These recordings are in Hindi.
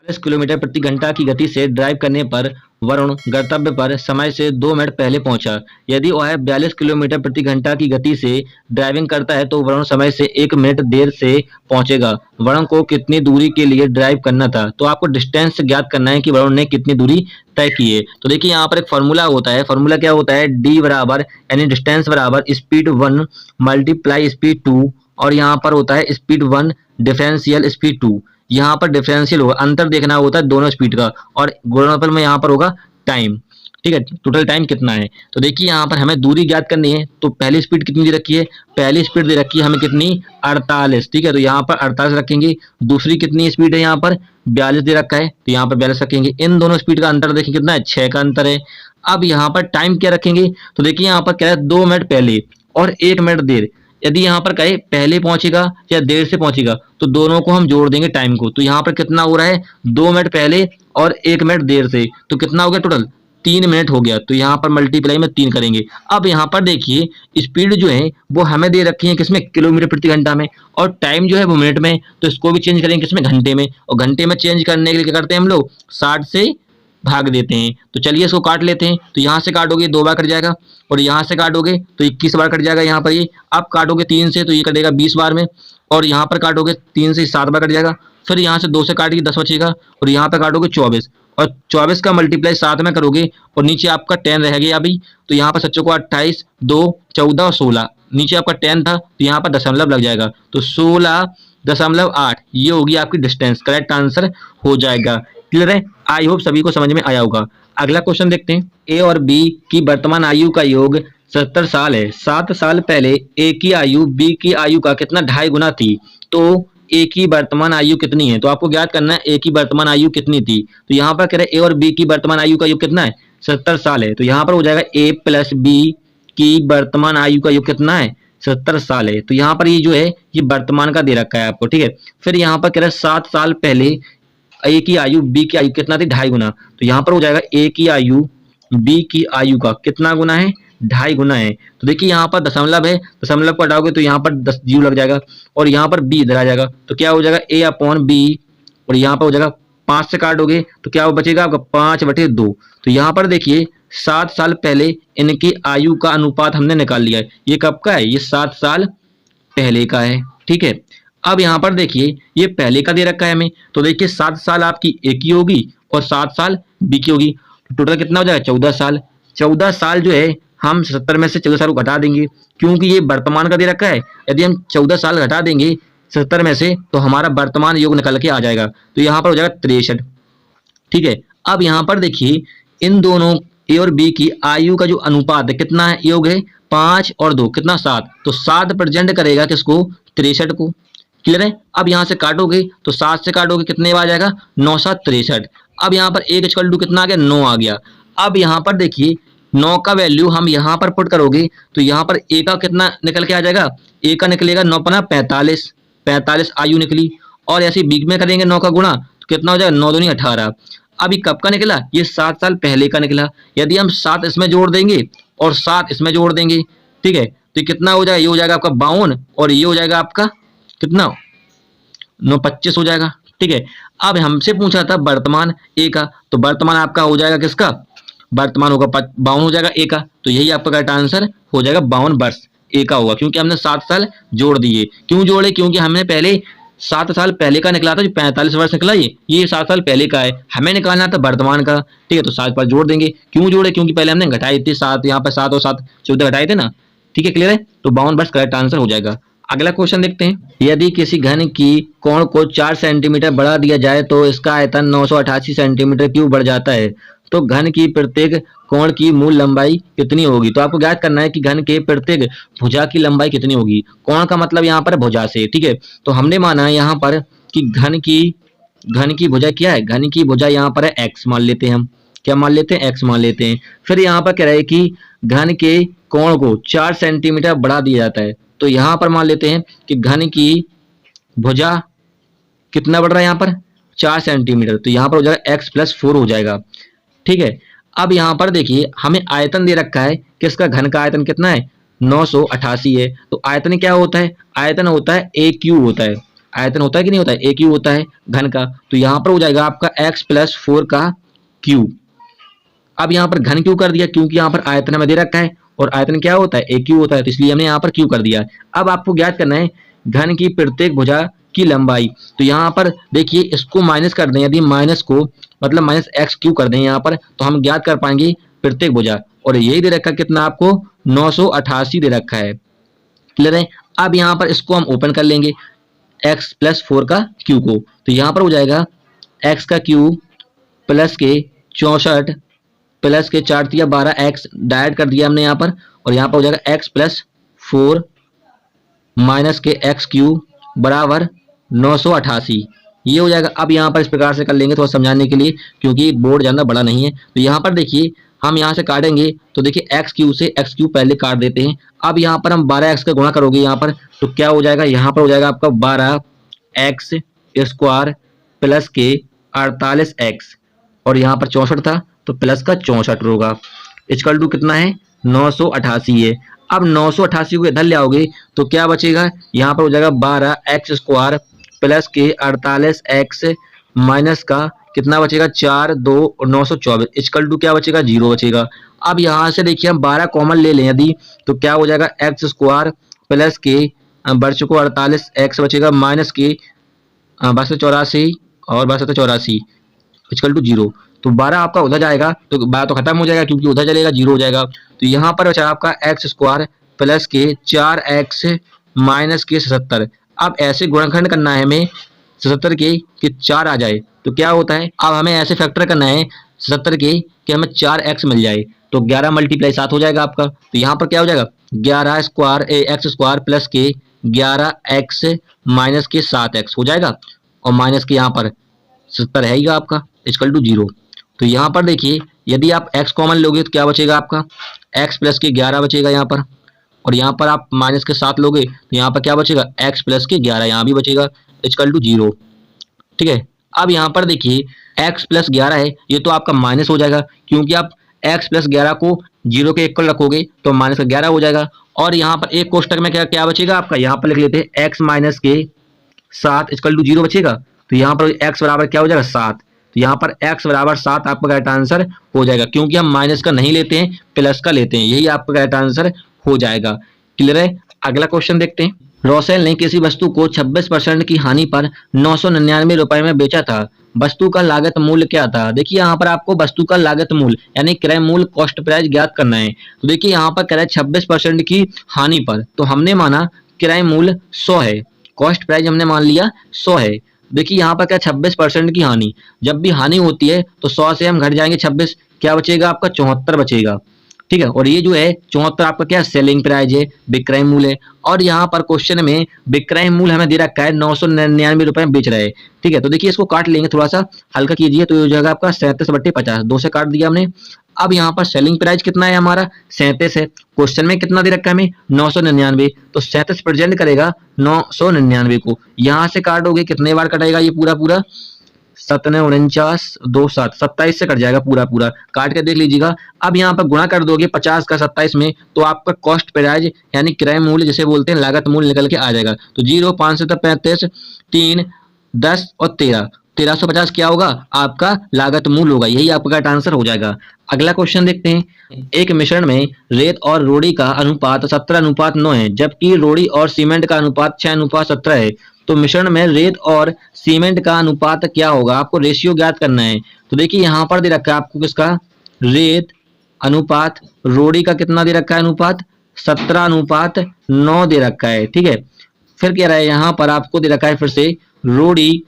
किलोमीटर प्रति घंटा की गति से ड्राइव करने पर वरुण गंतव्य पर समय से 2 मिनट पहले पहुंचा। यदि वह 42 किलोमीटर प्रति घंटा की गति से ड्राइविंग करता है तो वरुण समय से 1 मिनट देर से पहुंचेगा। वरुण को कितनी दूरी के लिए ड्राइव करना था? तो आपको डिस्टेंस ज्ञात करना है कि वरुण ने कितनी दूरी तय की है। तो देखिए यहाँ पर एक फॉर्मूला होता है। फॉर्मूला क्या होता है? डी बराबर यानी डिस्टेंस बराबर स्पीड 1 मल्टीप्लाई स्पीड 2 और यहाँ पर होता है स्पीड 1 डिफरेंशियल स्पीड 2। यहाँ पर डिफरेंशियल होगा, अंतर देखना होता है दोनों स्पीड का, और गुणनफल में यहाँ पर होगा टाइम। ठीक है, टोटल टाइम कितना है? तो देखिए यहाँ पर हमें दूरी ज्ञात करनी है। तो पहली स्पीड कितनी दे रखी है? पहली स्पीड दे रखी है हमें कितनी? 48। ठीक है, तो यहाँ पर 48 रखेंगे। दूसरी कितनी स्पीड है? यहाँ पर 42 दे रखा है, तो यहाँ पर 42 रखेंगे। इन दोनों स्पीड का अंतर देखें कितना है? 6 का अंतर है। अब यहाँ पर टाइम क्या रखेंगे? तो देखिए यहाँ पर क्या है? 2 मिनट पहले और 1 मिनट देर। यदि यहाँ पर कहे पहले पहुंचेगा या देर से पहुंचेगा तो दोनों को हम जोड़ देंगे टाइम को। तो यहाँ पर कितना हो रहा है? 2 मिनट पहले और 1 मिनट देर से, तो कितना हो गया टोटल? 3 मिनट हो गया। तो यहाँ पर मल्टीप्लाई में 3 करेंगे। अब यहाँ पर देखिए स्पीड जो है वो हमें दे रखी है किसमें? किलोमीटर प्रति घंटा में, और टाइम जो है वो मिनट में। तो इसको भी चेंज करेंगे किसमें? घंटे में। और घंटे में चेंज करने के लिए क्या करते हैं हम लोग? 60 से भाग देते हैं। तो चलिए इसको काट लेते हैं। तो यहाँ से काटोगे 2 बार कट जाएगा, और यहाँ से काटोगे तो 21 बार कट जाएगा यहाँ पर ये। अब काटोगे 3 से तो ये कटेगा 20 बार में, और यहाँ पर काटोगे 3 से 7 बार कट जाएगा। फिर यहाँ से 2 से काटिए 10 बचेगा, और यहाँ पर काटोगे 24, और 24 का मल्टीप्लाई 7 में करोगे और नीचे आपका 10 रह गया अभी। तो यहाँ पर सच्चों को 28, 2, 14 और 16, नीचे आपका 10 था तो यहाँ पर दशमलव लग जाएगा। तो 16.8 ये होगी आपकी डिस्टेंस। करेक्ट आंसर हो जाएगा। क्लियर है? आई होप सभी को समझ में आया होगा। अगला क्वेश्चन देखते हैं। ए और बी की वर्तमान आयु का योग 70 साल है। 7 साल पहले ए की आयु बी की आयु का कितना 2.5 गुना थी। तो ए की वर्तमान आयु कितनी है? तो आपको ज्ञात करना है ए की वर्तमान आयु कितनी थी। तो यहाँ पर कह रहे ए और बी की वर्तमान आयु का योग कितना है? 70 साल है। तो यहाँ पर हो जाएगा ए प्लस बी की वर्तमान आयु का योग कितना है? 70 साल है। तो यहाँ पर ये जो है ये वर्तमान का दे रखा है आपको। ठीक है, फिर यहाँ पर कह रहे 7 साल पहले ए की आयु बी की आयु कितना थी? 2.5 गुना। तो यहाँ पर हो जाएगा ए की आयु बी की आयु का कितना गुना है? 2.5 गुना है। तो देखिए यहाँ पर दशमलव है, दशमलव को हटाओगे तो यहाँ पर 10 जीरो लग जाएगा, और यहाँ पर बी इधर आ जाएगा। तो क्या हो जाएगा? ए अपॉन बी, और यहाँ पर हो जाएगा 5 से काटोगे तो क्या बचेगा आपका? 5/2। तो यहाँ पर देखिए 7 साल पहले इनकी आयु का अनुपात हमने निकाल लिया है। ये कब का है? ये 7 साल पहले का है। ठीक है, अब यहाँ पर देखिए ये पहले का दे रखा है हमें। तो देखिए 7 साल आपकी ए की होगी और 7 साल बी की होगी। तो टोटल कितना हो जाएगा? 14 साल। 14 साल जो है हम 70 में से 14 साल को घटा देंगे, क्योंकि ये वर्तमान का दे रखा है। यदि हम 14 साल घटा देंगे 70 में से तो हमारा वर्तमान योग निकल के आ जाएगा। तो यहाँ पर हो जाएगा 63। ठीक है, अब यहाँ पर देखिए इन दोनों ए और बी की आयु का जो अनुपात है कितना है? योग है 5 और 2 कितना? 7। तो 7 प्रेजेंट करेगा किसको? 63 को। क्लियर है? अब यहाँ से काटोगे तो 7 से काटोगे कितने आ जाएगा? 9 7 63। अब यहाँ पर 1 इक्वल टू कितना आ गया? 9 आ गया। अब यहाँ पर देखिए 9 का वैल्यू हम यहाँ पर पुट करोगे तो यहाँ पर ए का कितना निकल के आ जाएगा? ए का निकलेगा 9 पना 45, 45 आयु निकली। और ऐसे बीच में करेंगे 9 का गुणा तो कितना हो जाएगा? 9 दूनी 18। अब ये कब का निकला? ये 7 साल पहले का निकला। यदि हम 7 इसमें जोड़ देंगे और 7 इसमें जोड़ देंगे, ठीक है, तो कितना हो जाएगा? ये हो जाएगा आपका 52, और ये हो जाएगा आपका कितना? 9 25 हो जाएगा। ठीक है, अब हमसे पूछा था वर्तमान ए का, तो वर्तमान आपका हो जाएगा किसका? वर्तमान होगा 52 हो जाएगा ए का। तो यही आपका करेक्ट आंसर हो जाएगा 52 वर्ष ए का होगा, क्योंकि हमने 7 साल जोड़ दिए। क्यों जोड़े? क्योंकि हमने पहले 7 साल पहले का निकला था, जो 45 वर्ष निकला ये 7 साल पहले का है, हमें निकालना था वर्तमान का। ठीक है, तो 7 पर जोड़ देंगे। क्यों जोड़े? क्योंकि पहले हमने घटाई थी 7, यहाँ पर 7 और 7 14 घटाए थे ना। ठीक है, क्लियर है? तो 52 वर्ष करेक्ट आंसर हो जाएगा। अगला क्वेश्चन देखते हैं। यदि किसी घन की कोण को 4 सेंटीमीटर बढ़ा दिया जाए तो इसका आयतन 988 सेंटीमीटर क्यों बढ़ जाता है? तो घन की प्रत्येक कोण की मूल लंबाई कितनी होगी? तो आपको ज्ञात करना है कि घन के प्रत्येक भुजा की लंबाई कितनी होगी। कोण का मतलब यहाँ पर भुजा से। ठीक है, तो हमने माना है यहाँ पर कि घन की भुजा क्या है? घन की भुजा यहाँ पर है x मान लेते हैं हम। क्या मान लेते हैं? x मान लेते हैं। फिर यहाँ पर कह रहे हैं कि घन के कोण को 4 सेंटीमीटर बढ़ा दिया जाता है, तो यहाँ पर मान लेते हैं कि घन की भुजा कितना बढ़ रहा है? यहाँ पर 4 सेंटीमीटर। तो यहाँ पर हो जाएगा x + 4 हो जाएगा। ठीक है, अब यहाँ पर देखिए हमें आयतन दे रखा है कि इसका घन का आयतन कितना है? 988 है। तो आयतन क्या होता है? आयतन होता है a क्यूब होता है। आयतन होता है कि नहीं होता है, ए क्यू होता है घन का, तो यहाँ पर हो जाएगा आपका x प्लस 4 का क्यू। अब यहाँ पर घन क्यों कर दिया, क्योंकि यहाँ पर आयतन हमें दे रखा है और आयतन क्या होता है, ए क्यू होता है, तो इसलिए हमने यहाँ पर क्यू कर दिया। अब आपको ज्ञात करना है घन की प्रत्येक भुजा की लंबाई। तो यहाँ पर देखिए इसको माइनस कर दें, यदि माइनस को मतलब माइनस एक्स क्यू कर दें यहाँ पर, तो हम ज्ञात कर पाएंगे प्रत्येक भुजा, और यही दे रखा है कितना आपको 988 दे रखा है। क्लियर है। अब यहाँ पर इसको हम ओपन कर लेंगे x प्लस 4 का क्यू को, तो यहाँ पर हो जाएगा x का क्यू प्लस के 64 प्लस के 4 दिया 12 x डायरेक्ट कर दिया हमने यहाँ पर, और यहाँ पर हो जाएगा x प्लस 4 माइनस के एक्स क्यू बराबर 988, ये हो जाएगा। अब यहाँ पर इस प्रकार से कर लेंगे थोड़ा समझाने के लिए, क्योंकि बोर्ड ज़्यादा बड़ा नहीं है। तो यहाँ पर देखिए हम यहाँ से काटेंगे, तो देखिए एक्स क्यू से एक्स क्यू पहले काट देते हैं। अब यहाँ पर हम 12x का गुणा करोगे यहाँ पर, तो क्या हो जाएगा, यहाँ पर हो जाएगा आपका 12x स्क्वायर प्लस के 48x, और यहाँ पर 64 था तो प्लस का 64 होगा, इक्वल टू कितना है 988 है। अब 988 को इधर ले आओगे तो क्या बचेगा, यहाँ पर हो जाएगा 12x स्क्वायर प्लस के 48x माइनस का कितना बचेगा 4 2 और 924, इक्वल टू क्या बचेगा 0 बचेगा। अब यहाँ से देखिए हम 12 कॉमन ले लें यदि, तो क्या हो जाएगा एक्स स्क्वायर प्लस के बच को 48x बचेगा माइनस के 8284 और 8284 इक्वल टू 0। तो 12 आपका उधर जाएगा तो 12 तो खत्म हो जाएगा क्योंकि उधर चलेगा 0 हो जाएगा। तो यहाँ पर बचा आपका एक्स स्क्वायर प्लस के 4x माइनस के 77। अब ऐसे गुणनखंड करना है हमें 77 के कि 4 आ जाए, तो क्या होता है, अब हमें ऐसे फैक्टर करना है 77 के कि हमें 4x मिल जाए, तो 11 मल्टीप्लाई 7 हो जाएगा आपका। तो यहाँ पर क्या हो जाएगा 11 स्क्वायर एक्स स्क्वायर प्लस के 11x माइनस के 7x हो जाएगा, और माइनस के यहाँ पर 70 है ही आपका इक्वल टू 0। तो यहाँ पर देखिए यदि आप x कॉमन लोगे तो क्या बचेगा आपका x प्लस के 11 बचेगा यहाँ पर, और यहाँ पर आप माइनस के 7 लोगे तो यहाँ पर क्या बचेगा x प्लस के 11 यहाँ भी बचेगा इक्वल टू 0। ठीक है। अब यहाँ पर देखिए x प्लस 11 है, ये तो आपका माइनस हो जाएगा क्योंकि आप x प्लस 11 को 0 के इक्वल रखोगे तो माइनस का 11 हो जाएगा। और यहाँ पर एक कोष्टक में क्या क्या बचेगा आपका, यहाँ पर लिख लेते हैं x माइनस के 7 इक्वल टू 0 बचेगा। तो यहाँ पर x बराबर क्या हो जाएगा 7, तो यहाँ पर x बराबर 7 आपका करेक्ट आंसर हो जाएगा, क्योंकि हम माइनस का नहीं लेते हैं प्लस का लेते हैं, यही आपका करेक्ट आंसर हो जाएगा। क्लियर है। अगला क्वेश्चन देखते हैं। रोसेल ने किसी वस्तु को 26% की हानि पर 999 रुपए में बेचा था, वस्तु का लागत मूल्य क्या था। देखिए यहाँ पर आपको वस्तु का लागत मूल्य यानी क्रय मूल्य कॉस्ट प्राइस ज्ञात करना है। तो देखिए यहाँ पर कह रहा है 26% की हानि पर, तो हमने माना क्रय मूल्य 100 है, कॉस्ट प्राइस हमने मान लिया 100 है। देखिए यहाँ पर क्या 26% की हानि, जब भी हानि होती है तो 100 से हम घट जाएंगे 26, क्या बचेगा आपका 74 बचेगा। ठीक है। और ये जो है 74 आपका क्या सेलिंग प्राइस है, विक्रय मूल्य है। और यहाँ पर क्वेश्चन में विक्रय मूल्य हमें दे रखा है 999 रुपए में बेच रहे हैं। ठीक है। तो देखिए इसको काट लेंगे, थोड़ा सा हल्का कीजिए, तो ये हो जाएगा आपका 37/50, 2 से काट दिया हमने। अब यहाँ पर सेलिंग प्राइस कितना है हमारा 37 है, क्वेश्चन में कितना दे रखा है हमें 999, तो 37 प्रेजेंट करेगा 999 को, यहाँ से काटोगे कितने बार कटेगा ये पूरा पूरा 7 49 2 7 27 से कट जाएगा पूरा पूरा, काट के देख लीजिएगा। अब यहाँ पर गुणा कर दोगे 50 का 27 में, तो आपका कॉस्ट प्राइस यानी क्रय मूल्य जिसे बोलते हैं लागत मूल्य निकल के आ जाएगा। तो 0 5 से 35 3 10 और 13 1350 क्या होगा आपका लागत मूल्य होगा, यही आपका आंसर हो जाएगा। अगला क्वेश्चन देखते हैं। एक मिश्रण में रेत और रोड़ी का अनुपात 17:9 है, जबकि रोड़ी और सीमेंट का अनुपात 6:17 है, तो मिश्रण में रेत और सीमेंट का अनुपात क्या होगा, आपको रेशियो ज्ञात करना है। तो देखिए यहाँ पर दे रखा है आपको किसका रेत अनुपात रोड़ी का कितना दे रखा है अनुपात 17:9 दे रखा है। ठीक है। फिर कह रहा है यहाँ पर आपको दे रखा है फिर से रोड़ी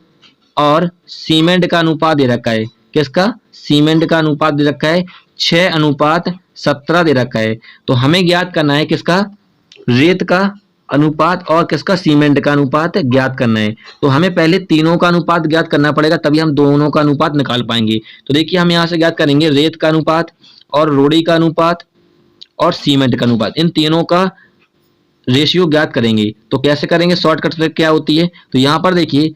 और सीमेंट का अनुपात दे रखा है, किसका सीमेंट का अनुपात दे रखा है 6:17 दे रखा है। तो हमें ज्ञात करना है किसका रेत का अनुपात और किसका सीमेंट का अनुपात ज्ञात करना है। तो हमें पहले तीनों का अनुपात ज्ञात करना पड़ेगा, तभी हम दोनों का अनुपात निकाल पाएंगे। तो देखिए हम यहाँ से ज्ञात करेंगे रेत का अनुपात और रोड़ी का अनुपात और सीमेंट का अनुपात, इन तीनों का रेशियो ज्ञात करेंगे। तो कैसे करेंगे, शॉर्टकट ट्रिक क्या होती है, तो यहाँ पर देखिए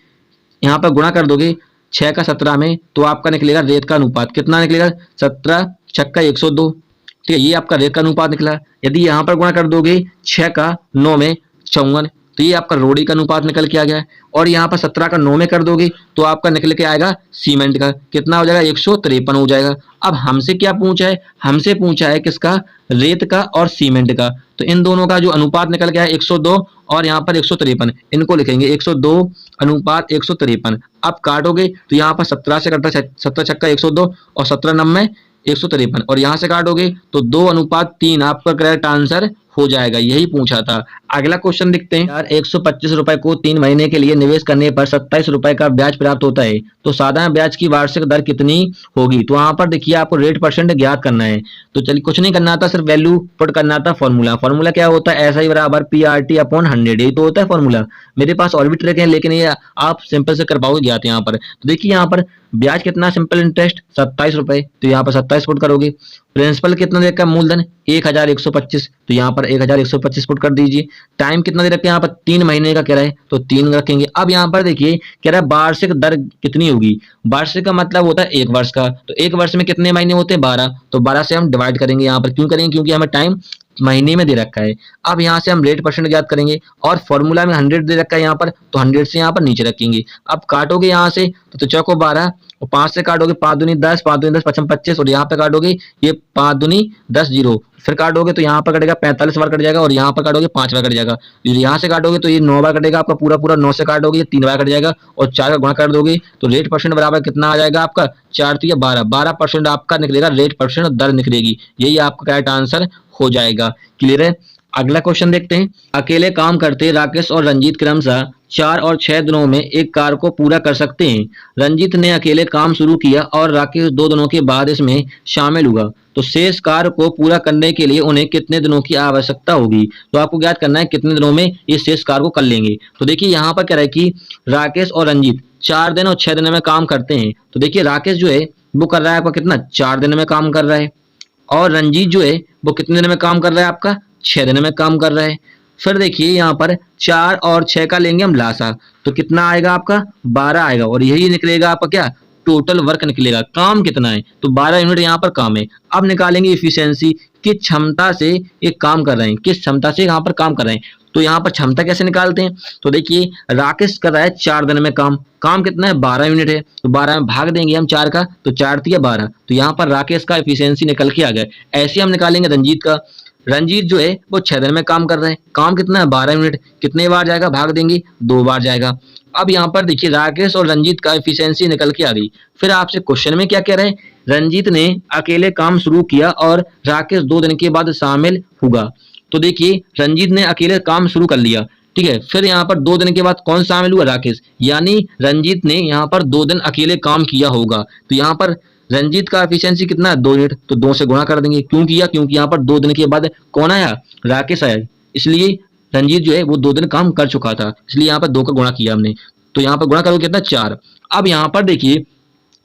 यहाँ पर गुणा कर दोगे 6 का 17 में, तो आपका निकलेगा रेत का अनुपात कितना निकलेगा 17 छक्का 102। ठीक है, ये आपका रेत का अनुपात निकला। यदि यहाँ पर गुणा कर दोगे 6 का 9 में 54, तो ये आपका रोड़ी का अनुपात निकल के आ गया है। और यहाँ पर 17 का 9 में कर दोगे तो आपका निकल के आएगा सीमेंट का, कितना हो जाएगा 153 हो जाएगा। अब हमसे क्या पूछा है, हमसे पूछा है किसका, रेत का और सीमेंट का। तो इन दोनों का जो अनुपात निकल गया है 102 और यहाँ पर 153, इनको लिखेंगे 102 अनुपात 153। अब काटोगे तो यहाँ पर 17 से कटता, 17 छक्का 102 और 17 नब्बे 153, और यहाँ से काटोगे तो 2:3 आपका करेक्ट आंसर हो जाएगा। यही पूछा था। अगला क्वेश्चन देखते हैं। यार 125 रुपए को 3 महीने के लिए निवेश करने पर 27 रुपए का ब्याज प्राप्त होता है, तो साधारण ब्याज की वार्षिक दर कितनी होगी। तो वहां पर देखिए आपको रेट परसेंट ज्ञात करना है। तो चलिए कुछ नहीं करना था, सिर्फ वैल्यू पुट करना था। फॉर्मूला क्या होता है, SI बराबर PRT/100, यही तो होता है फॉर्मूला। मेरे पास और भी ट्रिक है लेकिन ये आप सिंपल से कर पाओगे ज्ञात यहाँ पर। तो देखिए यहाँ पर ब्याज कितना, सिंपल इंटरेस्ट 27 रुपए, तो यहाँ पर 27 पुट करोगे। प्रिंसिपल कितना दे रखा है, मूलधन 1125, तो यहाँ पर 1125 पुट कर दीजिए। टाइम कितना दे रखा है यहाँ पर, 3 महीने का कह रहा है तो 3 रखेंगे। अब यहाँ पर देखिए कह रहा है वार्षिक दर कितनी होगी। वार्षिक का मतलब होता है 1 वर्ष का, तो 1 वर्ष में कितने महीने होते हैं 12, तो 12 से हम डिवाइड करेंगे। यहाँ पर क्यों करेंगे, क्योंकि हमें टाइम महीने में दे रखा है। अब यहाँ से हम रेट परसेंट ज्ञात करेंगे और फॉर्मूला में 100 दे रखा है यहाँ पर, तो 100 से यहाँ पर नीचे रखेंगे। अब काटोगे यहाँ से तो चौको 12 और 5 से काटोगे 5 दूनी 10, 5 दूनी 10 55 25, और यहाँ पे काटोगे ये 5 दूनी 10 0, फिर काटोगे तो यहाँ पर कटेगा 45 बार कट जाएगा और यहाँ पर काटोगे 5 बार कट जाएगा। यहाँ से काटोगे तो ये 9 बार कटेगा आपका पूरा 9 से काटोगे ये 3 बार कट जाएगा और 4 का गुणा कर दोगे तो रेट परसेंट बराबर कितना आ जाएगा आपका 4 तो 12% आपका निकलेगा, रेट परसेंट दर निकलेगी। यही आपका करेक्ट आंसर हो जाएगा। क्लियर है। अगला क्वेश्चन देखते हैं। अकेले काम करते राकेश और रंजीत क्रमशः 4 और 6 दिनों में एक कार को पूरा कर सकते हैं। रंजीत ने अकेले काम शुरू किया और राकेश 2 दिनों के बाद इसमें शामिल हुआ, तो शेष कार को पूरा करने के लिए उन्हें कितने दिनों की आवश्यकता होगी। तो आपको ज्ञात करना है कितने दिनों में ये शेष कार को कर लेंगे। तो देखिए यहाँ पर कह रहा है कि राकेश और रंजीत 4 दिन और 6 दिन में काम करते हैं। तो देखिए राकेश जो है वो कर रहा है आपका कितना, 4 दिन में काम कर रहा है, और रंजीत जो है वो कितने दिन में काम कर रहा है आपका, 6 दिन में काम कर रहा है। फिर देखिए यहाँ पर 4 और 6 का लेंगे हम लासा, तो कितना आएगा आपका 12 आएगा, और यही निकलेगा आपका क्या, टोटल वर्क निकलेगा। काम कितना है, तो 12 यूनिट यहाँ पर काम है। अब निकालेंगे इफिशियंसी, किस क्षमता से ये काम कर रहे हैं, किस क्षमता से यहाँ पर काम कर रहे हैं। तो यहाँ पर क्षमता कैसे निकालते हैं, तो देखिए राकेश कर रहा है 4 दिन में काम, काम कितना है 12 यूनिट है, तो 12 में भाग देंगे हम 4 का, तो 4 तिया 12, तो यहाँ पर राकेश का एफिशिएंसी निकल के आ गया। ऐसे हम निकालेंगे रंजीत का। रंजीत जो है वो 6 दिन में काम कर रहा है, काम कितना है 12 यूनिट, कितने बार जाएगा, भाग देंगे 2 बार जाएगा। अब यहाँ पर देखिए राकेश और रंजीत का एफिशिएंसी निकल के आ गई। फिर आपसे क्वेश्चन में क्या कह रहे हैं, रंजीत ने अकेले काम शुरू किया और राकेश 2 दिन के बाद शामिल हुआ। तो देखिए रंजीत ने अकेले काम शुरू कर लिया, ठीक है, फिर यहाँ पर 2 दिन के बाद कौन शामिल हुआ, राकेश, यानी रंजीत ने यहाँ पर 2 दिन अकेले काम किया होगा। तो यहाँ पर रंजीत का एफिशिएंसी कितना है 2 यूनिट, तो 2 से गुणा कर देंगे। क्यों किया, क्योंकि यहाँ पर 2 दिन के बाद कौन आया, राकेश आया, इसलिए रंजीत जो है वो 2 दिन काम कर चुका था, इसलिए यहाँ पर 2 का गुणा किया हमने। तो यहाँ पर गुणा करोगे कितना 4। अब यहाँ पर देखिए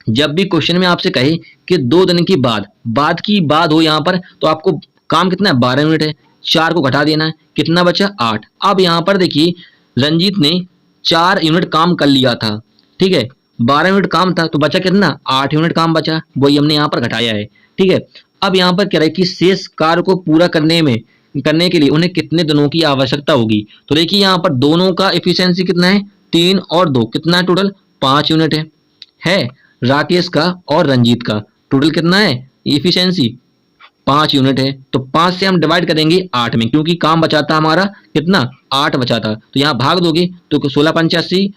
जब भी क्वेश्चन में आपसे कहे कि 2 दिन के बाद की बात हो यहाँ पर, तो आपको काम कितना है 12 यूनिट है, 4 को घटा देना है, कितना बचा 8। अब यहाँ पर देखिए रंजीत ने 4 यूनिट काम कर लिया था, ठीक है, 12 यूनिट काम था तो बचा कितना 8 यूनिट काम बचा, वही हमने यहाँ पर घटाया है, ठीक है। अब यहाँ पर कह रहा है कि शेष कार्य को पूरा करने के लिए उन्हें कितने दिनों की आवश्यकता होगी। तो देखिए यहाँ पर दोनों का एफिशिएंसी कितना है 3 और 2 कितना है, टोटल 5 यूनिट है राकेश का और रंजीत का टोटल कितना है एफिशिएंसी 5 यूनिट है। तो 5 से हम डिवाइड करेंगे 8 में, क्योंकि काम बचा था हमारा कितना 8 बचा था, तो यहाँ भाग दोगे तो 16 85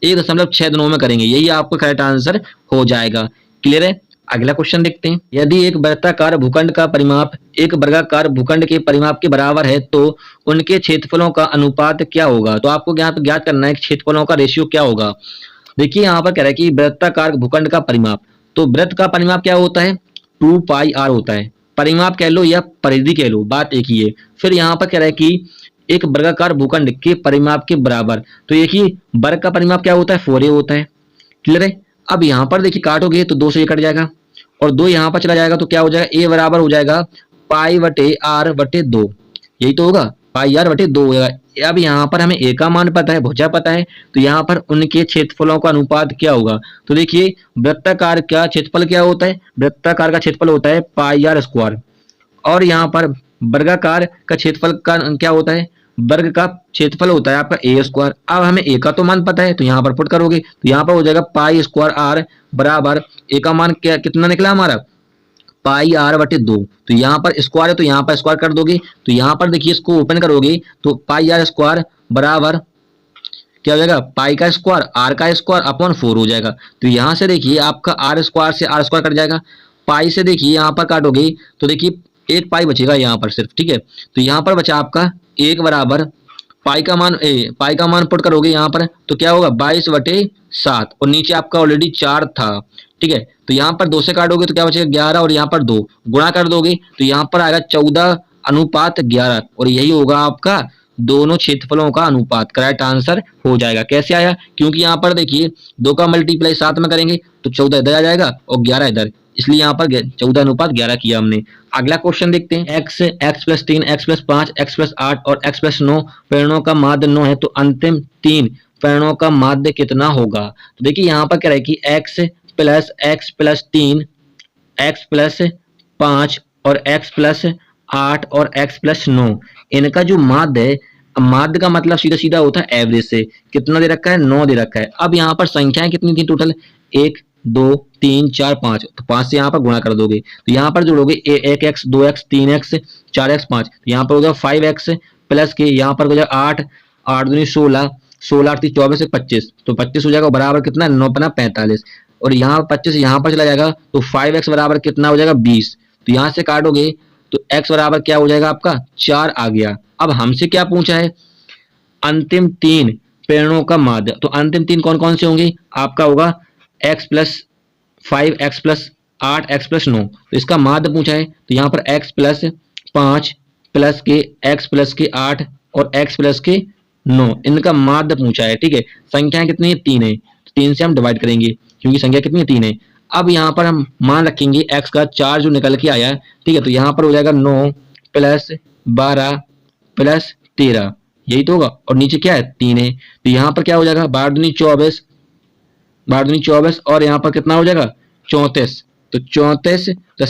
1.6 दिनों में करेंगे, यही आपका करेक्ट आंसर हो जाएगा। क्लियर है। अगला क्वेश्चन देखते हैं। यदि एक वृत्ताकार भूखंड का परिमाप एक वर्गाकार भूखंड के परिमाप के बराबर है तो उनके क्षेत्रफलों का अनुपात क्या होगा। तो आपको यहाँ पे ज्ञात करना है कि क्षेत्रफलों का रेशियो क्या होगा। देखिए यहाँ पर कह रहा है कि वृत्ताकार भूखंड का परिमाप, तो वृत्त का परिमाप क्या होता है 2πr होता है, परिमाप कह लो या परिधि कह लो, बात एक ही है। फिर यहाँ पर कह रहा है कि एक वर्गाकार भूखंड के परिमाप के बराबर, तो एक ही वर्ग का परिमाप क्या होता है 4a होता है। क्लियर है। अब यहाँ पर देखिए काटोगे तो 2 से ये कट जाएगा और 2 यहाँ पर चला जाएगा, तो क्या हो जाएगा a बराबर हो जाएगा π/r/2, यही तो होगा πr/2 होगा। अब यहाँ पर हमें a का मान पता है, भुजा पता है, तो यहाँ पर उनके क्षेत्रफलों का अनुपात क्या होगा। तो देखिए वृत्ताकार का क्षेत्रफल क्या होता है, वृत्ताकार का क्षेत्रफल होता है πr², और यहाँ पर वर्गाकार का क्षेत्रफल का क्या होता है वर्ग का क्षेत्रफल होता है आपका ए स्क्वायर। अब हमें ए का तो मान पता है तो यहाँ पर पुट करोगे तो यहाँ पर हो जाएगा पाई स्क्वायर आर बराबर ए का मान क्या कितना निकला हमारा पाई आर बटे 2। तो यहाँ पर स्क्वायर है तो यहाँ पर स्क्वायर कर दोगे तो यहाँ पर देखिए इसको ओपन करोगे तो पाई आर स्क्वायर बराबर क्या हो जाएगा पाई का स्क्वायर आर का स्क्वायर अपॉन 4 हो जाएगा। तो यहाँ से देखिए आपका आर स्क्वायर से आर स्क्वायर कट जाएगा, पाई से देखिए यहाँ पर काटोगे तो देखिए एक पाई बचेगा यहाँ पर सिर्फ, ठीक है। तो यहाँ पर बचा आपका एक बराबर पाई का मान पुट करोगे यहाँ पर तो क्या होगा 22/7 और नीचे आपका ऑलरेडी 4 था, ठीक है। तो यहाँ पर 2 से काटोगे तो क्या बचेगा 11 और यहाँ पर 2 गुणा कर दोगे तो यहाँ पर आएगा 14:11 और यही होगा आपका दोनों क्षेत्रफलों का अनुपात। करेक्ट आंसर हो जाएगा। कैसे आया? क्योंकि यहाँ पर देखिए 2 का मल्टीप्लाई 7 में करेंगे तो 14 इधर आ जाएगा और 11 इधर, इसलिए यहाँ पर 14:11 किया हमने। अगला क्वेश्चन देखते हैं। x+3 x+5 x+8 और x+9 परिणों का माध्य 9 है तो अंतिम 3 परिणों का माध्य कितना होगा? तो देखिए यहाँ पर क्या है कि x+3 x+5 और x+8 और x+9 इनका जो माध्य है, माध्य का मतलब सीधा सीधा होता है एवरेज से। कितना दे रखा है? 9 दे रखा है। अब यहाँ पर संख्याएं कितनी थी टोटल? 1 2 3 4 5, तो 5 से यहाँ पर गुणा कर दोगे तो यहाँ पर जोड़ोगे 1x 2x 3x 4x 5, तो यहाँ पर हो जाएगा 5x प्लस के यहाँ पर हो जाएगा 8 8 दूनी 16 16 8 24 से 25, तो 25 हो जाएगा बराबर कितना 9 पना 45 और यहाँ 25 यहाँ पर चला जाएगा तो 5x बराबर कितना हो जाएगा 20। तो यहाँ से काटोगे तो x बराबर क्या हो जाएगा आपका 4 आ गया। अब हमसे क्या पूछा है? अंतिम 3 परिणों का माध्य। तो अंतिम 3 कौन कौन से होंगे? आपका होगा x+5 x+8 x+9, तो इसका माध्य पूछा है तो यहाँ पर x+5 प्लस के x+8 और x+9 इनका माध्य पूछा है, ठीक है। संख्या कितनी है? 3 है, तो 3 से हम डिवाइड करेंगे क्योंकि संख्या कितनी है? 3 है। अब यहाँ पर हम मान रखेंगे x का 4 जो निकल के आया है, ठीक है। तो यहाँ पर हो जाएगा 9 प्लस 12 प्लस 13, यही तो होगा और नीचे क्या है 3 है। तो यहाँ पर क्या हो जाएगा 12 दूनी 24 12 दूनी 24 और यहाँ पर कितना हो जाएगा 34, तो 34.3, तो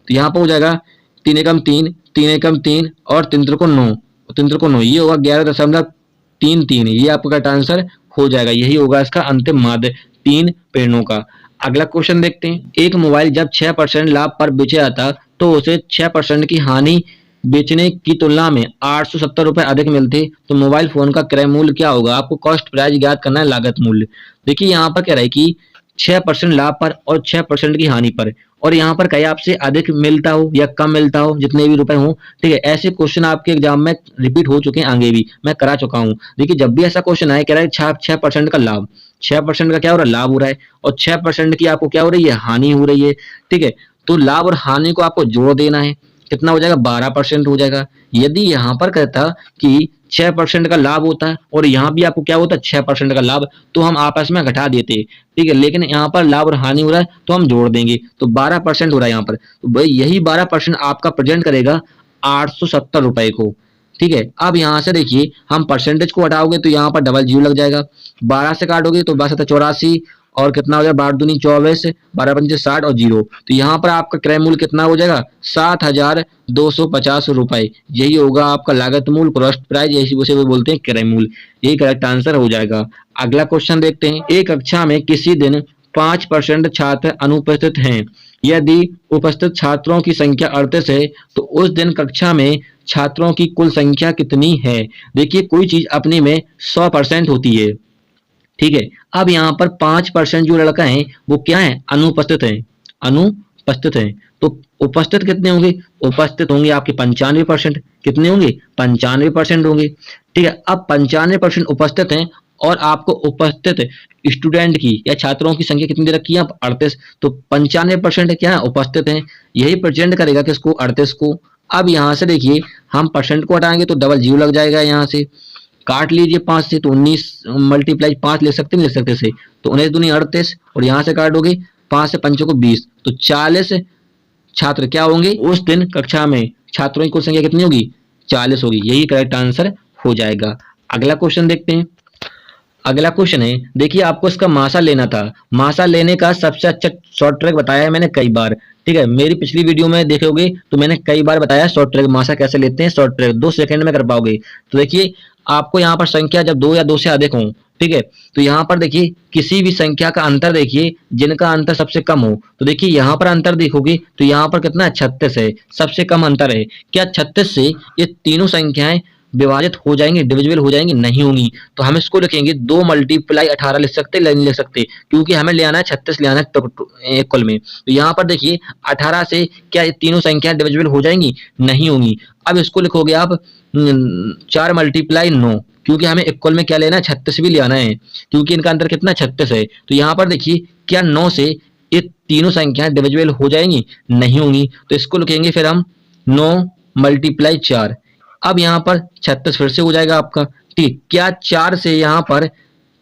यहाँ पर हो जाएगा 3 एकम 3 3 एकम 3 और 3 त्रिको 9 3 त्रिको 9, ये होगा 11.33, ये आपका करेक्ट आंसर हो जाएगा। यही होगा इसका अंतिम माध्य 3 परिणों का। अगला क्वेश्चन देखते हैं। एक मोबाइल जब 6% लाभ पर बेचा जाता तो उसे 6% की हानि बेचने की तुलना में 870 रुपए अधिक मिलते तो मोबाइल फोन का क्रय मूल्य क्या होगा? आपको कॉस्ट प्राइस ज्ञात करना है, लागत मूल्य। देखिए यहाँ पर क्या रहा है कि 6% लाभ पर और 6% की हानि पर, और यहाँ पर कहीं आपसे अधिक मिलता हो या कम मिलता हो, जितने भी रुपए हो, ठीक है। ऐसे क्वेश्चन आपके एग्जाम में रिपीट हो चुके हैं, आगे भी मैं करा चुका हूँ। देखिए जब भी ऐसा क्वेश्चन आए, कह रहा है 6% का लाभ, 6% का क्या हो रहा है? लाभ हो रहा है, और 6% की आपको क्या हो रही है? हानि हो रही है, ठीक है। तो लाभ और हानि को आपको जोड़ देना है, कितना हो जाएगा? 12% हो जाएगा। यदि यहाँ पर कहता कि 6% का लाभ होता है और यहाँ भी आपको क्या होता है 6% का लाभ, तो हम आपस में घटा देते, ठीक है। लेकिन यहाँ पर लाभ और हानि हो रहा है तो हम जोड़ देंगे, तो 12% हो रहा है यहाँ पर। तो भाई यही 12% आपका प्रेजेंट करेगा 870 रुपए को, ठीक है। अब यहाँ से देखिए हम परसेंटेज को हटाओगे तो यहाँ पर डबल जीरो लग जाएगा, 12 से काटोगे तो 12×7 = 84 और कितना हो जाएगा 12 दूनी 24 12 पंचे 60 और 0, तो यहाँ पर आपका क्रय मूल्य कितना हो जाएगा 7,250 रुपए। यही होगा आपका लागत मूल्य, कॉस्ट प्राइस, यही उसे वो बोलते हैं क्रय मूल्य। यही करेक्ट आंसर हो जाएगा। अगला क्वेश्चन देखते हैं। एक कक्षा में किसी दिन 5% छात्र अनुपस्थित हैं। यदि उपस्थित छात्रों की संख्या 38 है तो उस दिन कक्षा में छात्रों की कुल संख्या कितनी है? देखिए कोई चीज अपने में 100% होती है, ठीक है। अब यहाँ पर 5% जो लड़का है वो क्या है? अनुपस्थित है, अनुपस्थित है। तो उपस्थित कितने होंगे? उपस्थित होंगे आपके 95%। कितने होंगे? 95% होंगे, ठीक है। अब 95% उपस्थित हैं और आपको उपस्थित स्टूडेंट की या छात्रों की संख्या कितनी दे रखी है? 38, तो 95% क्या है? उपस्थित हैं। यही प्रेजेंट करेगा किसको? 38 को। अब यहाँ से देखिए हम परसेंट को हटाएंगे तो डबल जीरो लग जाएगा, यहाँ से काट लीजिए 5 से तो 19 मल्टीप्लाई 5 ले सकते नहीं ले सकते से, तो 19 दूनी 38 और यहाँ से काटोगे 5 से 5 को 20, तो 40 छात्र क्या होंगे उस दिन कक्षा में? छात्रों की कुल संख्या कितनी होगी? 40 होगी। यही करेक्ट आंसर हो जाएगा। अगला क्वेश्चन देखते हैं। अगला क्वेश्चन है, देखिए आपको इसका मासा लेना था। मासा लेने का सबसे अच्छा शॉर्ट ट्रिक बताया है मैंने कई बार। ठीक है, मेरी पिछली वीडियो में देखोगे तो मैंने कई बार बताया शॉर्ट ट्रिक, मासा कैसे लेते हैं शॉर्ट ट्रिक 2 सेकंड में कर पाओगे। तो देखिए आपको यहाँ पर संख्या जब 2 या 2 से अधिक हो, ठीक है, तो यहाँ पर देखिए किसी भी संख्या का अंतर देखिए जिनका अंतर सबसे कम हो। तो देखिए यहाँ पर अंतर देखोगे तो यहाँ पर कितना 36 है, सबसे कम अंतर है। क्या 36 से ये तीनों संख्याएं विभाजित हो जाएंगी, डिविजिबल हो जाएंगी? नहीं होंगी। तो हम इसको लिखेंगे 2 मल्टीप्लाई 18 लिख सकते, नहीं लिख सकते, क्योंकि हमें ले आना है 36 ले आना है इक्वल में। तो यहाँ पर देखिए 18 से क्या ये तीनों संख्याएं डिविजिबल हो जाएंगी? नहीं होंगी। अब इसको लिखोगे आप 4 मल्टीप्लाई 9, क्योंकि हमें इक्वल में क्या लेना है 36 भी ले आना है, क्योंकि इनका अंतर कितना 36 है। तो यहाँ पर देखिए क्या 9 से ये तीनों संख्याएं डिविजिबल हो जाएंगी? नहीं होंगी। तो इसको लिखेंगे फिर हम 9 मल्टीप्लाई 4। अब यहाँ पर 36 फिर से हो जाएगा आपका। ठीक, क्या 4 से यहाँ पर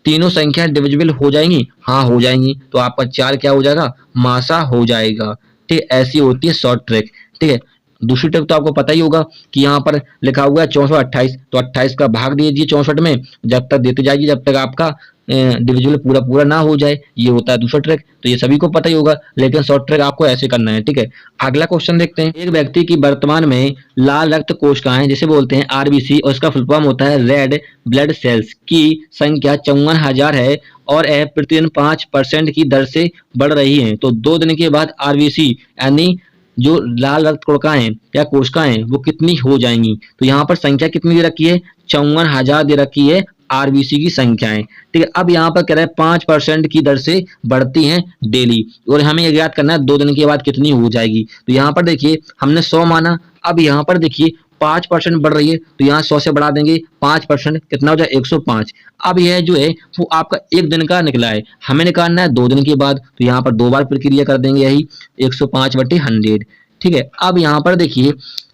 तीनों संख्या डिविजिबल हो जाएंगी? हाँ हो जाएंगी। तो आपका 4 क्या हो जाएगा? मासा हो जाएगा। ठीक, ऐसी होती है शॉर्ट ट्रिक। ठीक है, दूसरी ट्रिक तो आपको पता ही होगा कि यहाँ पर लिखा हुआ है 64 28, तो 28 का भाग दीजिए 64 में, जब तक देते जाइए जब तक आपका डिविजिबल पूरा पूरा ना हो जाए। ये होता है दूसरा ट्रिक, तो ये सभी को पता ही होगा, लेकिन शॉर्ट ट्रिक आपको ऐसे करना है। ठीक है, अगला क्वेश्चन देखते हैं। एक व्यक्ति की वर्तमान में लाल रक्त कोशिकाएं जिसे बोलते हैं आरबीसी, और इसका फुल फॉर्म होता है रेड ब्लड सेल्स, की संख्या 54,000 है और यह प्रतिदिन 5% की दर से बढ़ रही है। तो 2 दिन के बाद आरबीसी यानी जो लाल रक्त कोशिकाएं या कोशिकाएं वो कितनी हो जाएंगी? तो यहाँ पर संख्या कितनी दे रखी है? 54,000 दे रखी है आरबीसी की संख्याएं। ठीक है, अब यहाँ पर कह रहे हैं 5% की दर से बढ़ती हैं डेली, और हमें याद करना है 2 दिन के बाद कितनी हो जाएगी। तो यहाँ पर देखिए हमने 100 माना, अब यहाँ पर देखिए 5% बढ़ रही है, तो यहाँ 100 से बढ़ा देंगे 5%, कितना हो जाए 105। अब यह जो है वो आपका 1 दिन का निकला है, हमें निकालना है 2 दिन के बाद, तो यहाँ पर 2 बार प्रक्रिया कर देंगे यही 105/100। ठीक है, अब यहाँ पर देखिए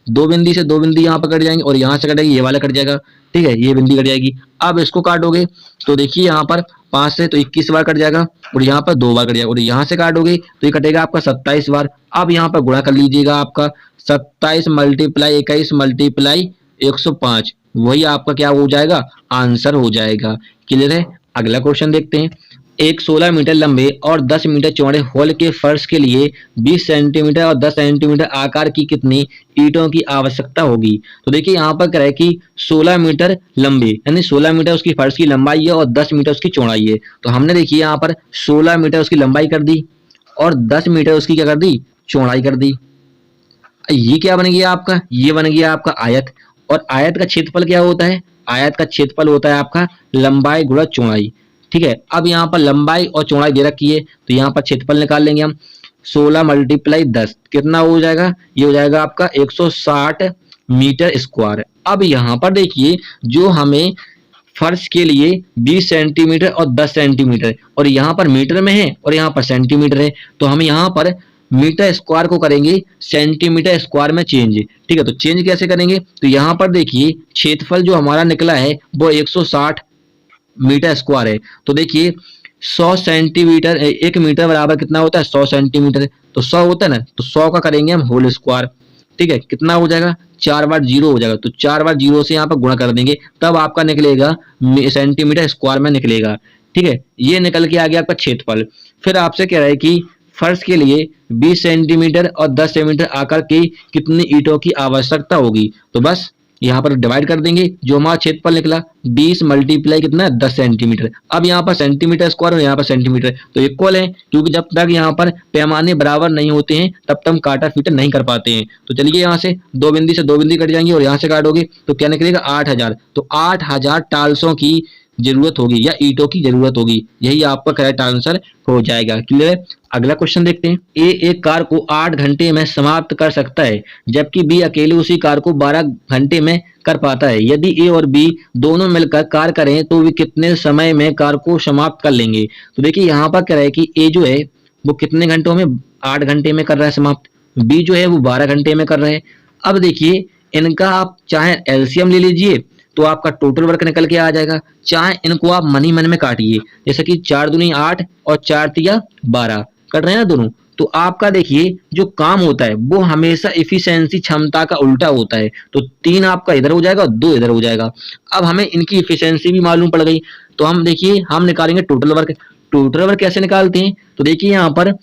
2 बिंदी से 2 बिंदी यहाँ पर कट जाएंगे और यहाँ से कटेगी ये वाला कट जाएगा। ठीक है, ये बिंदी कट जाएगी। अब इसको काटोगे तो देखिए यहाँ पर 5 से तो 21 बार कट जाएगा और यहाँ पर 2 बार कट जाएगा, और यहाँ से काटोगे तो ये कटेगा आपका 27 बार। अब यहाँ पर गुणा कर लीजिएगा, आपका 27 मल्टीप्लाई 21 मल्टीप्लाई 105, वही आपका क्या हो जाएगा? आंसर हो जाएगा। क्लियर है? अगला क्वेश्चन देखते हैं। एक 16 मीटर लंबे और 10 मीटर चौड़े हॉल के फर्श के लिए 20 सेंटीमीटर और 10 सेंटीमीटर आकार की कितनी ईंटों की आवश्यकता होगी? तो देखिए यहाँ पर कह रहा है कि 16 मीटर लंबे यानी 16 मीटर उसकी फर्श की लंबाई है और 10 मीटर उसकी चौड़ाई है। तो हमने देखिए यहाँ पर 16 मीटर उसकी लंबाई कर दी और 10 मीटर उसकी क्या कर दी? चौड़ाई कर दी। ये क्या बन गया आपका? ये बन गया आपका आयत। और आयत का क्षेत्रफल क्या होता है? आयत का क्षेत्रफल होता है आपका लंबाई गुणा चौड़ाई। ठीक है, अब यहाँ पर लंबाई और चौड़ाई दे रखी है, तो यहाँ पर क्षेत्रफल निकाल लेंगे हम। 16 मल्टीप्लाई 10 कितना हो जाएगा? ये हो जाएगा आपका 160 मीटर स्क्वायर। अब यहाँ पर देखिए जो हमें फर्श के लिए 20 सेंटीमीटर और 10 सेंटीमीटर, और यहाँ पर मीटर में है और यहाँ पर सेंटीमीटर है, तो हम यहाँ पर मीटर स्क्वायर को करेंगे सेंटीमीटर स्क्वायर में चेंज। ठीक है, तो चेंज कैसे करेंगे? तो यहाँ पर देखिए क्षेत्रफल जो हमारा निकला है वो 160 मीटर स्क्वायर है। तो देखिए 100 सेंटीमीटर 1 मीटर बराबर कितना होता है? 100 सेंटीमीटर। तो 100 होता है ना, तो 100 का करेंगे हम होल स्क्वायर। ठीक है, कितना हो जाएगा? 4 बार 0 हो जाएगा, तो 4 बार 0 से यहाँ पर गुणा कर देंगे, तब आपका निकलेगा सेंटीमीटर स्क्वायर में निकलेगा। ठीक है, ये निकल के आ गया आपका क्षेत्रफल। फिर आपसे कह रहा है कि फर्श के लिए 20 सेंटीमीटर और 10 सेंटीमीटर आकार की कितनी ईंटों की आवश्यकता होगी? तो बस यहाँ पर डिवाइड कर देंगे, जो हमारा क्षेत्रफल निकला 20 मल्टीप्लाई कितना है? 10 सेंटीमीटर। अब यहाँ पर सेंटीमीटर स्क्वायर और यहाँ पर सेंटीमीटर तो इक्वल है, क्योंकि जब तक यहाँ पर पैमाने बराबर नहीं होते हैं तब तक हम काटा फीटा नहीं कर पाते हैं। तो चलिए यहाँ से 2 बिंदी से 2 बिंदी कट जाएंगे और यहाँ से काटोगे तो क्या निकलेगा? 8000। तो 8000 टाइल्सों की जरूरत होगी या ईंटों की जरूरत होगी, यही आपका करेक्ट आंसर हो जाएगा। क्लियर है? अगला क्वेश्चन देखते हैं। ए एक कार को 8 घंटे में समाप्त कर सकता है, जबकि बी अकेले उसी कार को 12 घंटे में कर पाता है। यदि ए और बी दोनों मिलकर कार करें तो वे कितने समय में कार को समाप्त कर लेंगे? तो देखिए यहाँ पर कह रहा है कि ए जो है वो कितने घंटों में? 8 घंटे में कर रहा है समाप्त। बी जो है वो 12 घंटे में कर रहे हैं। अब देखिए इनका आप चाहे एलसीएम ले लीजिए तो आपका टोटल वर्क निकल के आ जाएगा, चाहे इनको आप मनी मन में काटिए, जैसे कि 4 दूनी 8 और 4 तिया 12 कट रहे हैं ना दोनों, तो आपका देखिए जो काम होता है वो हमेशा इफिशियंसी क्षमता का उल्टा होता है। तो 3 आपका इधर हो जाएगा और 2 इधर हो जाएगा। अब हमें इनकी इफिशियंसी भी मालूम पड़ गई, तो हम देखिए हम निकालेंगे टोटल वर्क। टोटल वर्क कैसे निकालते हैं, तो देखिए यहाँ पर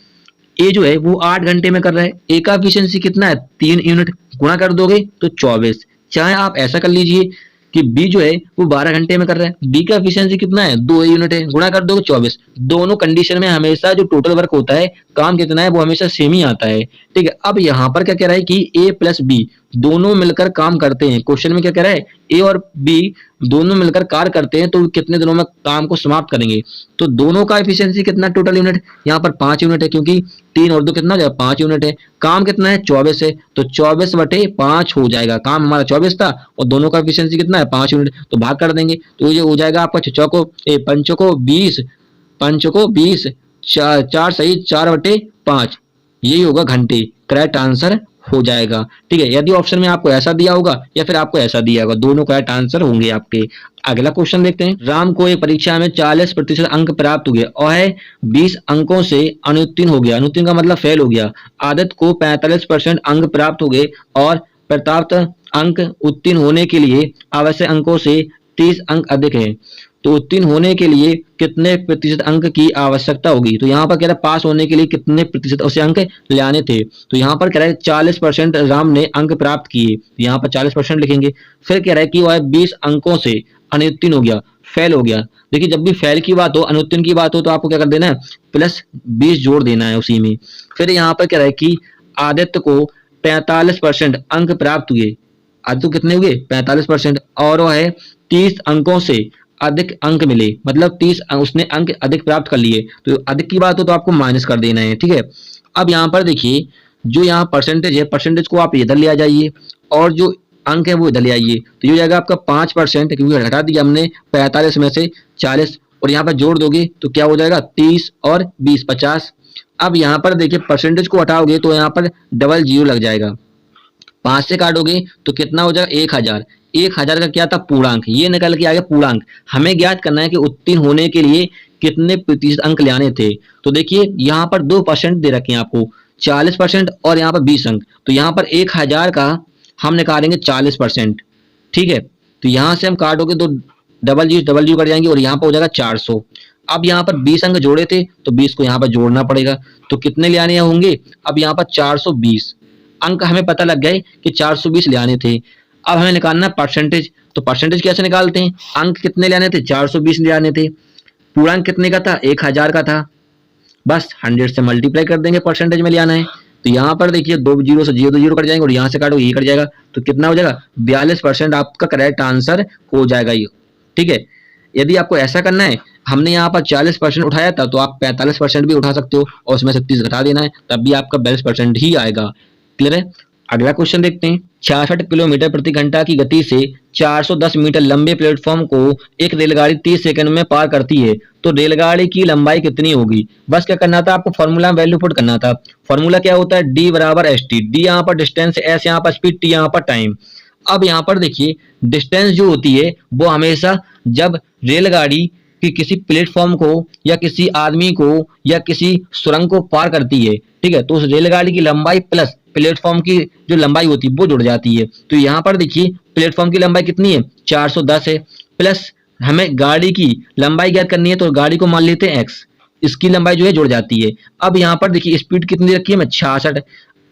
ए जो है वो 8 घंटे में कर रहा है, ए का एफिशिएंसी कितना है 3 यूनिट, गुणा कर दोगे तो 24। चाहे आप ऐसा कर लीजिए कि बी जो है वो 12 घंटे में कर रहा है, बी का एफिशिएंसी कितना है 2 यूनिट है, गुणा कर दोगे 24। दोनों कंडीशन में हमेशा जो टोटल वर्क होता है काम कितना है वो हमेशा सेम ही आता है। ठीक है, अब यहाँ पर क्या कह रहा है कि ए प्लस बी दोनों मिलकर काम करते हैं। क्वेश्चन में क्या कह रहा है ए और बी दोनों मिलकर कार्य करते हैं तो कितने दिनों में काम को समाप्त करेंगे। तो दोनों का एफिशिएंसी कितना टोटल यूनिट, यहाँ पर 5 यूनिट है क्योंकि 3 और 2 कितना हो जाएगा 5 यूनिट है। काम कितना है 24 है, तो 24/5 हो जाएगा। काम हमारा 24 था और दोनों का एफिशिएंसी कितना है 5 यूनिट, तो भाग कर देंगे तो ये हो जाएगा आपका चौको पंचों को 20, पंचों को 20, 4 सही 4/5, यही होगा घंटे। करेक्ट आंसर हो जाएगा। ठीक है, यदि ऑप्शन में आपको ऐसा दिया होगा या फिर आपको ऐसा दिया होगा, दोनों करेक्ट आंसर होंगे आपके। अगला क्वेश्चन देखते हैं। राम को एक परीक्षा में 40% अंक प्राप्त हुए और है 20 अंकों से अनुत्तीर्ण हो गया। अनुत्तीर्ण का मतलब फेल हो गया। आदित्य को 45% अंक प्राप्त हो गए और प्राप्त अंक उत्तीर्ण होने के लिए आवश्यक अंकों से 30 अंक अधिक है। तो उत्तीर्ण होने के लिए कितने प्रतिशत अंक की आवश्यकता होगी। तो यहाँ पर कह रहा है पास होने के लिए कितने प्रतिशत उसे अंक ले आने थे। तो यहाँ पर कह रहा है 40% राम ने अंक प्राप्त किए, यहाँ पर 40% लिखेंगे। फिर कह रहा है कि वह 20 अंकों से अनुत्तीर्ण हो गया, फेल हो गया। देखिए जब भी फेल की बात हो अनुत्तीर्ण की बात हो तो आपको क्या कर देना है प्लस 20 जोड़ देना है उसी में। फिर यहाँ पर कह रहा है कि आदित्य को 45% अंक प्राप्त हुए। आदित्य कितने हुए 45% और वह है 30 अंकों से अधिक अंक मिले, मतलब 30 उसने अंक अधिक प्राप्त कर लिए। तो अधिक की बात हो तो आपको माइनस कर देना है। ठीक है, अब यहाँ पर देखिए जो यहाँ परसेंटेज है, परसेंटेज को आप इधर ले आ जाइए और जो अंक है वो इधर ले आइए। तो ये हो जाएगा आपका 5%, क्योंकि हटा दिया हमने 45 में से 40 और यहाँ पर जोड़ दोगे तो क्या हो जाएगा 30 और 20 50। अब यहाँ पर देखिए परसेंटेज को हटाओगे तो यहाँ पर डबल जीरो लग जाएगा। 5 से काटोगे तो कितना हो जाएगा 1000। 1000 का क्या था पूर्णांक, ये निकल के आ गया पूर्णांक। हमें ज्ञात करना है कि उत्तीर्ण होने के लिए कितने प्रतिशत अंक ले आने थे। तो देखिए यहाँ पर 2% दे रखे हैं आपको, 40% और यहाँ पर 20 अंक। तो यहाँ पर 1000 का हम निकालेंगे 40%। ठीक है, तो यहाँ से हम काटोगे तो डबल जीरो कट जाएंगे और यहाँ पर हो जाएगा 400। अब यहाँ पर 20 अंक जोड़े थे तो 20 को यहाँ पर जोड़ना पड़ेगा। तो कितने ले आने होंगे, अब यहाँ पर 420 अंक हमें पता लग गए कि 420 ले आने थे। अब हमें निकालना परसेंटेज। तो परसेंटेज कैसे निकालते हैं, अंक कितने ले आने थे 420 ले आने थे, पूर्णांक कितने का था 1000 का था, बस 100 से मल्टीप्लाई कर देंगे, परसेंटेज में ले आना है। तो यहाँ पर देखिए 2 जीरो से 0 जीरो कट जाएंगे और यहाँ से काटो ये कट जाएगा। तो कितना हो जाएगा 42% आपका करेक्ट आंसर हो जाएगा ये। ठीक है, यदि आपको ऐसा करना है, हमने यहाँ पर 40% उठाया था तो आप 45% भी उठा सकते हो और उसमें से 30 घटा देना है, तब भी आपका 42% ही आएगा। क्लियर है, अगला क्वेश्चन देखते हैं। 66 किलोमीटर प्रति घंटा की गति से 410 मीटर लंबे प्लेटफॉर्म को एक रेलगाड़ी 30 सेकंड में पार करती है, तो रेलगाड़ी की लंबाई कितनी होगी। बस क्या करना था आपको, फॉर्मूला वैल्यू पुट करना था। फॉर्मूला क्या होता है, डी बराबर एस टी, डी यहाँ पर डिस्टेंस, एस यहाँ पर स्पीड, टी यहाँ पर टाइम। अब यहाँ पर देखिए डिस्टेंस जो होती है वो हमेशा जब रेलगाड़ी कि किसी प्लेटफॉर्म को या किसी आदमी को या किसी सुरंग को पार करती है, ठीक है, तो उस रेलगाड़ी की लंबाई प्लस प्लेटफॉर्म की जो लंबाई होती है वो जुड़ जाती है। तो यहाँ पर देखिए प्लेटफॉर्म की लंबाई कितनी है 410 है, प्लस हमें गाड़ी की लंबाई ज्ञात करनी है तो गाड़ी को मान लेते हैं x, इसकी लंबाई जो है जुड़ जाती है। अब यहाँ पर देखिए स्पीड कितनी रखी है 66।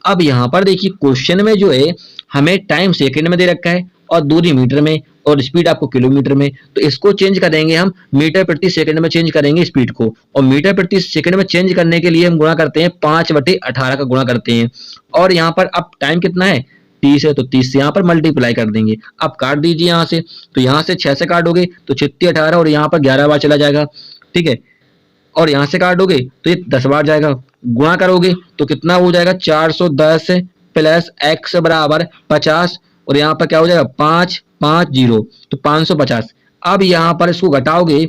अब यहाँ पर देखिए क्वेश्चन में जो है हमें टाइम सेकंड में दे रखा है और दूरी मीटर में और स्पीड आपको किलोमीटर में, तो इसको चेंज करेंगे हम मीटर प्रति सेकंड में चेंज करेंगे स्पीड को, और मीटर प्रति सेकंड में चेंज करने के लिए हम गुणा करते हैं 5/18 का गुणा करते हैं। और यहाँ पर अब टाइम कितना है 30 है तो 30 से यहाँ पर मल्टीप्लाई कर देंगे। अब काट दीजिए यहाँ से, तो यहाँ से 6 से काटोगे तो 36 18 और यहाँ पर 11 बार चला जाएगा। ठीक है, और यहाँ से काटोगे तो ये 10 बार जाएगा, गुणा करोगे तो कितना हो जाएगा 410 प्लस x बराबर 50 और यहाँ पर क्या हो जाएगा 550 तो 550। अब यहाँ पर इसको घटाओगे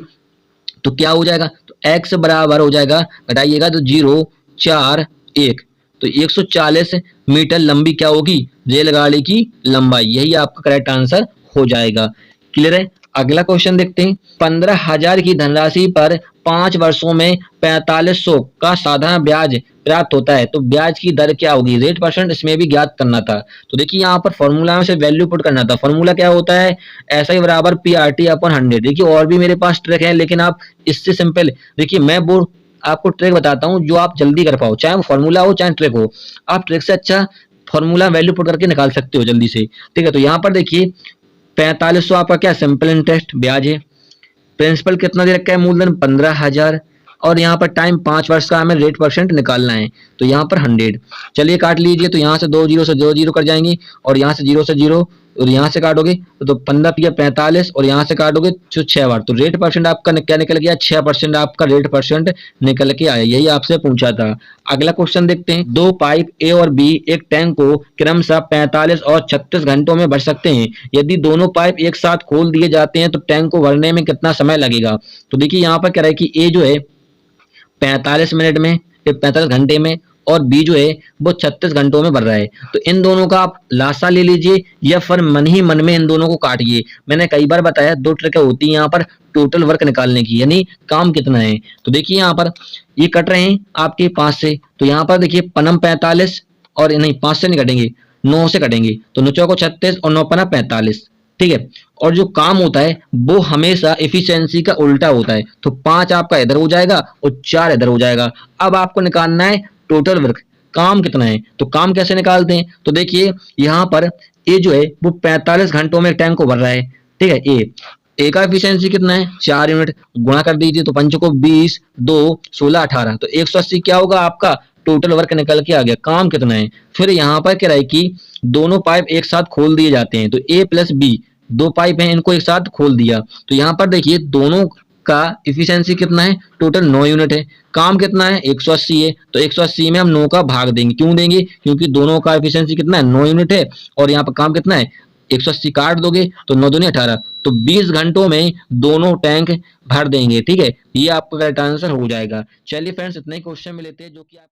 तो क्या हो जाएगा, तो x बराबर हो जाएगा, घटाइएगा तो 0 4 1, तो 140 मीटर लंबी क्या होगी रेलगाड़ी की लंबाई, यही आपका करेक्ट आंसर हो जाएगा। क्लियर है, अगला क्वेश्चन देखते हैं। 15,000 की धनराशि पर 5 वर्षों में 4500 का साधारण ब्याज प्राप्त होता है, तो ब्याज की दर क्या होगी? रेट परसेंट इसमें भी ज्ञात करना था। तो देखिए यहाँ पर फॉर्मूला में से वैल्यू पुट करना था। फॉर्मूला क्या होता है? SI बराबर PRT अपॉन 100। देखिए और भी मेरे पास ट्रिक है, लेकिन आप इससे सिंपल देखिए, मैं वो आपको ट्रिक बताता हूँ जो आप जल्दी कर पाओ, चाहे वो फॉर्मूला हो चाहे ट्रिक हो। आप ट्रिक से अच्छा फॉर्मूला वैल्यू पुट करके निकाल सकते हो जल्दी से। ठीक है, तो यहाँ पर देखिए 4500 आपका क्या सिंपल इंटरेस्ट ब्याज है। प्रिंसिपल कितना दे रखा है? मूलधन 15,000। और यहाँ पर टाइम 5 वर्ष का हमें रेट परसेंट निकालना है, तो यहाँ पर 100। चलिए काट लीजिए, तो यहाँ से 2 जीरो से 2 जीरो कट जाएंगे, और यहाँ से 0 से 0, और यहाँ से काटोगे तो 15 पिया 45, और यहाँ से काटोगे तो 6 बार, तो रेट परसेंट आपका क्या निकल गया? 6% आपका रेट परसेंट निकल के आया। यही आपसे पूछा था। अगला क्वेश्चन देखते हैं। 2 पाइप ए और बी एक टैंक को क्रमशः 45 और 36 घंटों में भर सकते हैं। यदि दोनों पाइप एक साथ खोल दिए जाते हैं तो टैंक को भरने में कितना समय लगेगा? तो देखिए यहाँ पर कह रहा है कि ए जो है 45 मिनट में, 45 घंटे में, और बी जो है वो 36 घंटों में भर रहा है। तो इन दोनों का आप लासा ले लीजिए, या फिर मन ही मन में इन दोनों को काटिए। मैंने कई बार बताया 2 ट्रिकें होती हैं यहाँ पर टोटल वर्क निकालने की, यानी काम कितना है। तो देखिए यहाँ पर ये कट रहे हैं आपके 5 से, तो यहाँ पर देखिए पनम 45, और नहीं 5 से नहीं कटेंगे, 9 से कटेंगे, तो 9 चौको 36 और 9 पना 45। ठीक है, और जो काम होता है वो हमेशा एफिशिएंसी का उल्टा होता है। तो 5 आपका इधर हो जाएगा और 4 इधर हो जाएगा। अब आपको निकालना है टोटल वर्क, काम कितना है। तो काम कैसे निकालते हैं? तो देखिए यहाँ पर ए जो है वो 45 घंटों में टैंक को भर रहा है। ठीक है, ए का एफिशिएंसी कितना है? 4 यूनिट। गुणा कर दीजिए, तो 5 को 20, 2 16 18, तो 180 क्या होगा आपका टोटल वर्क निकल के आ गया। काम कितना है? फिर यहाँ पर क्या है कि दोनों पाइप एक साथ खोल दिए जाते हैं, तो ए प्लस बी 2 पाइप हैं, इनको एक साथ खोल दिया, तो यहाँ पर देखिए दोनों का इफिशियंसी कितना है? टोटल 9 यूनिट है। काम कितना है? 180 है, तो 180 में हम 9 का भाग देंगे। क्यों देंगे? क्योंकि दोनों का इफिशियंसी कितना है? 9 यूनिट है, और यहाँ पर काम कितना है? 180 काट दोगे तो 9 दूनी 18, तो 20 घंटों में दोनों टैंक भर देंगे। ठीक है, ये आपका करेक्ट आंसर हो जाएगा। चलिए फ्रेंड्स, इतने ही क्वेश्चन में लेते हैं जो कि आप